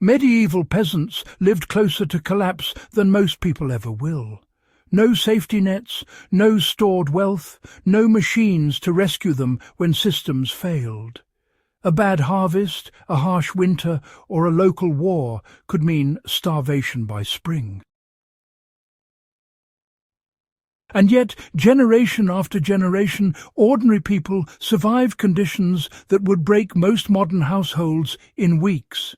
Medieval peasants lived closer to collapse than most people ever will. No safety nets, no stored wealth, no machines to rescue them when systems failed. A bad harvest, a harsh winter, or a local war could mean starvation by spring. And yet, generation after generation, ordinary people survived conditions that would break most modern households in weeks.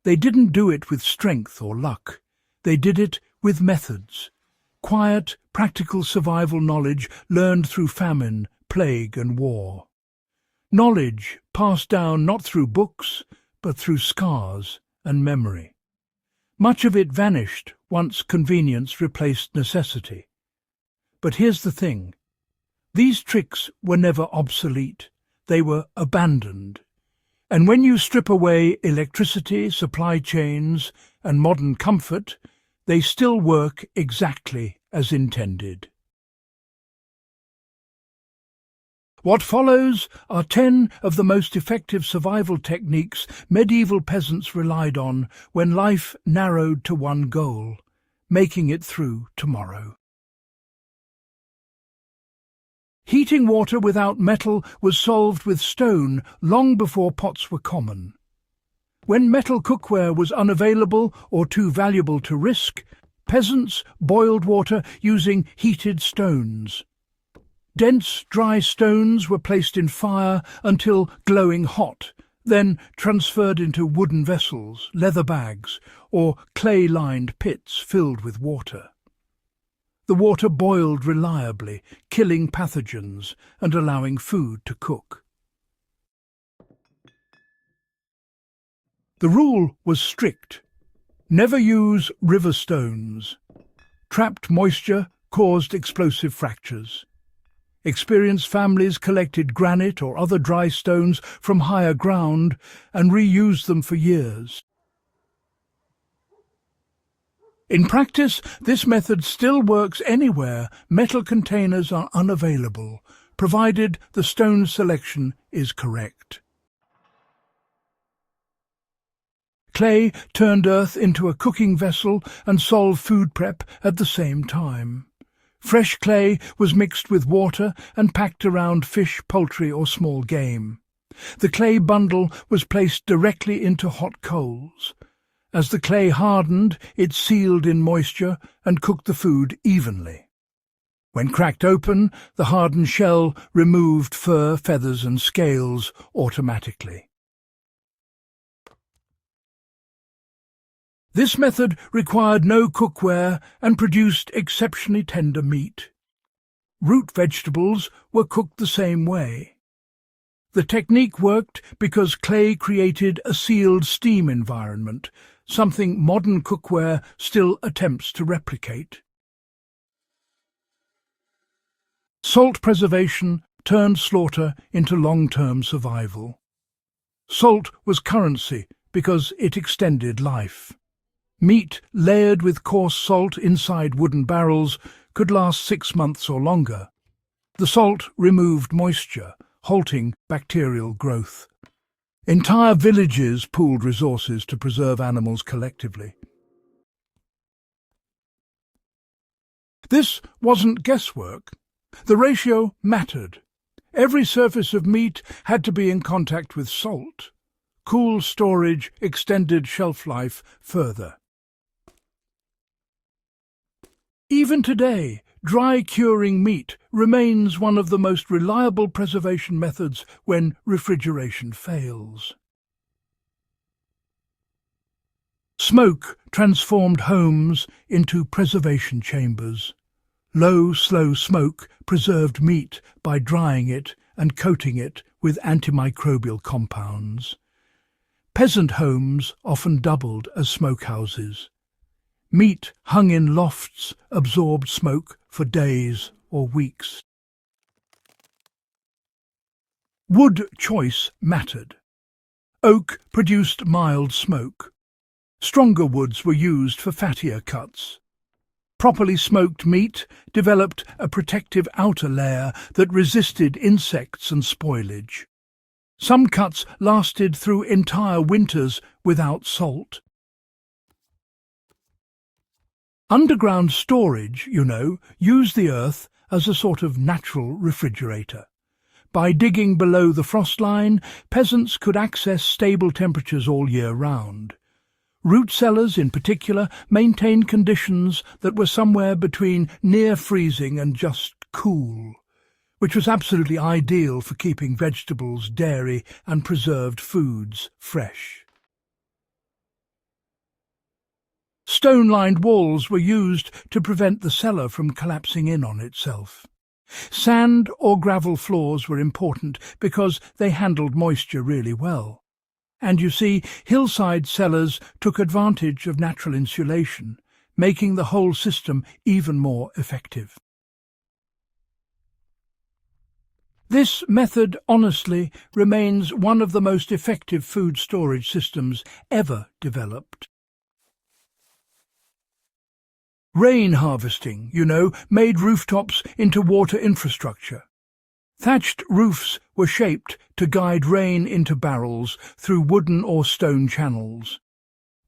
They didn't do it with strength or luck. They did it with methods. Quiet, practical survival knowledge learned through famine, plague and war. Knowledge passed down not through books, but through scars and memory. Much of it vanished once convenience replaced necessity. But here's the thing. These tricks were never obsolete. They were abandoned. And when you strip away electricity, supply chains, and modern comfort, they still work exactly as intended. What follows are 10 of the most effective survival techniques medieval peasants relied on when life narrowed to one goal, making it through tomorrow. Heating water without metal was solved with stone long before pots were common. When metal cookware was unavailable or too valuable to risk, peasants boiled water using heated stones. Dense, dry stones were placed in fire until glowing hot, then transferred into wooden vessels, leather bags, or clay-lined pits filled with water. The water boiled reliably, killing pathogens and allowing food to cook. The rule was strict. Never use river stones. Trapped moisture caused explosive fractures. Experienced families collected granite or other dry stones from higher ground and reused them for years. In practice, this method still works anywhere metal containers are unavailable, provided the stone selection is correct. Clay turned earth into a cooking vessel and solved food prep at the same time. Fresh clay was mixed with water and packed around fish, poultry or small game. The clay bundle was placed directly into hot coals. As the clay hardened, it sealed in moisture and cooked the food evenly. When cracked open, the hardened shell removed fur, feathers and scales automatically. This method required no cookware and produced exceptionally tender meat. Root vegetables were cooked the same way. The technique worked because clay created a sealed steam environment, something modern cookware still attempts to replicate. Salt preservation turned slaughter into long-term survival. Salt was currency because it extended life. Meat layered with coarse salt inside wooden barrels could last 6 months or longer. The salt removed moisture, halting bacterial growth. Entire villages pooled resources to preserve animals collectively. This wasn't guesswork. The ratio mattered. Every surface of meat had to be in contact with salt. Cool storage extended shelf life further. Even today, dry curing meat remains one of the most reliable preservation methods when refrigeration fails. Smoke transformed homes into preservation chambers. Low, slow smoke preserved meat by drying it and coating it with antimicrobial compounds. Peasant homes often doubled as smokehouses. Meat hung in lofts absorbed smoke for days or weeks. Wood choice mattered. Oak produced mild smoke. Stronger woods were used for fattier cuts. Properly smoked meat developed a protective outer layer that resisted insects and spoilage. Some cuts lasted through entire winters without salt. Underground storage, used the earth as a sort of natural refrigerator. By digging below the frost line, peasants could access stable temperatures all year round. Root cellars, in particular, maintained conditions that were somewhere between near freezing and just cool, which was absolutely ideal for keeping vegetables, dairy and preserved foods fresh. Stone-lined walls were used to prevent the cellar from collapsing in on itself. Sand or gravel floors were important because they handled moisture really well. And you see, hillside cellars took advantage of natural insulation, making the whole system even more effective. This method, honestly, remains one of the most effective food storage systems ever developed. Rain harvesting, made rooftops into water infrastructure. Thatched roofs were shaped to guide rain into barrels through wooden or stone channels.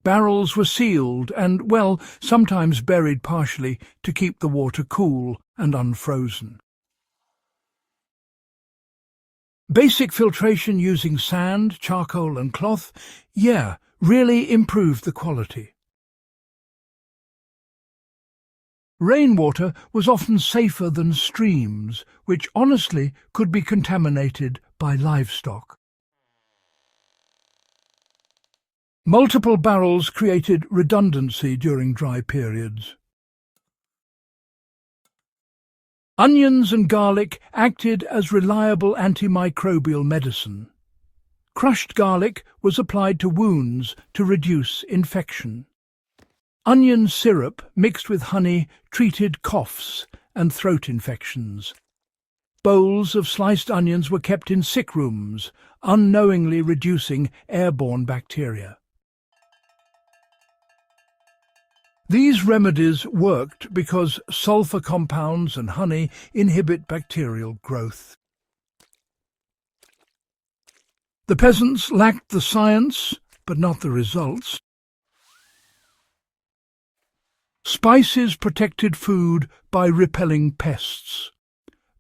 Barrels were sealed and, sometimes buried partially to keep the water cool and unfrozen. Basic filtration using sand, charcoal and cloth, really improved the quality. Rainwater was often safer than streams, which honestly could be contaminated by livestock. Multiple barrels created redundancy during dry periods. Onions and garlic acted as reliable antimicrobial medicine. Crushed garlic was applied to wounds to reduce infection. Onion syrup mixed with honey treated coughs and throat infections. Bowls of sliced onions were kept in sick rooms, unknowingly reducing airborne bacteria. These remedies worked because sulfur compounds and honey inhibit bacterial growth. The peasants lacked the science, but not the results. Spices protected food by repelling pests.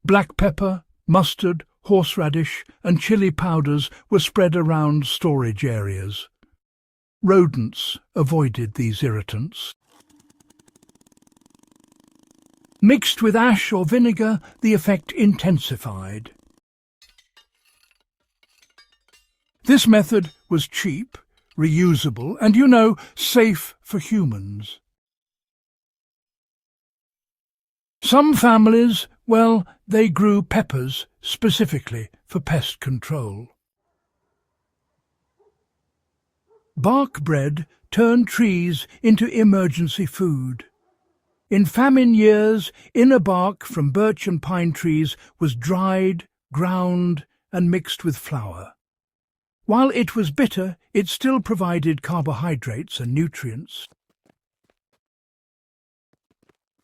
Black pepper, mustard, horseradish and chili powders were spread around storage areas. Rodents avoided these irritants. Mixed with ash or vinegar, the effect intensified. This method was cheap, reusable and, safe for humans. Some families, they grew peppers specifically for pest control. Bark bread turned trees into emergency food. In famine years, inner bark from birch and pine trees was dried, ground and mixed with flour. While it was bitter, it still provided carbohydrates and nutrients.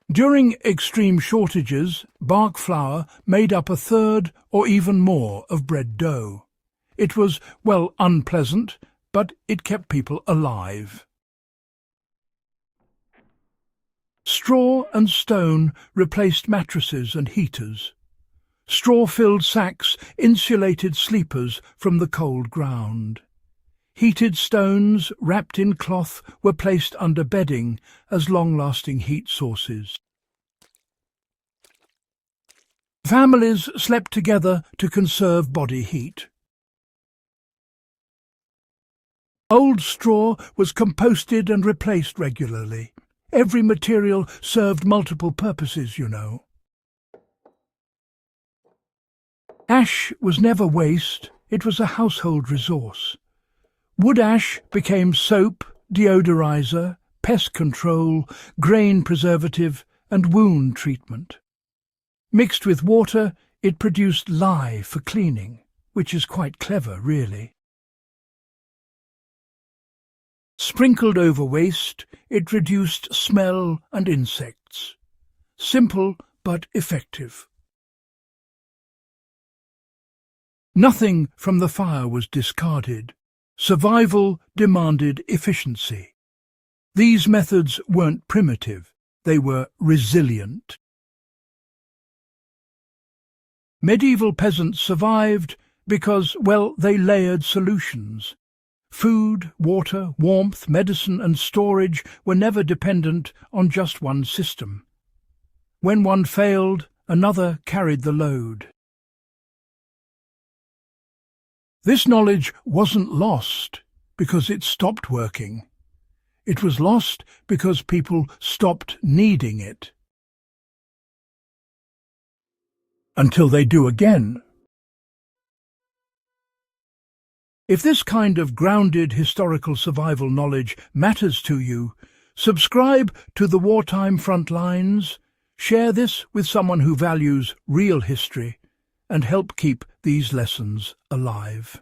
During extreme shortages, bark flour made up a third or even more of bread dough. It was, unpleasant, but it kept people alive. Straw and stone replaced mattresses and heaters. Straw-filled sacks insulated sleepers from the cold ground. Heated stones, wrapped in cloth, were placed under bedding as long-lasting heat sources. Families slept together to conserve body heat. Old straw was composted and replaced regularly. Every material served multiple purposes, Ash was never waste, it was a household resource. Wood ash became soap, deodorizer, pest control, grain preservative and wound treatment. Mixed with water, it produced lye for cleaning, which is quite clever, really. Sprinkled over waste, it reduced smell and insects. Simple but effective. Nothing from the fire was discarded. Survival demanded efficiency. These methods weren't primitive. they were resilient. Medieval peasants survived because, well, they layered solutions. Food, water, warmth, medicine and storage were never dependent on just one system. When one failed, another carried the load. This knowledge wasn't lost because it stopped working. It was lost because people stopped needing it. Until they do again. If this kind of grounded historical survival knowledge matters to you, subscribe to the Wartime Frontlines, share this with someone who values real history, and help keep these lessons alive.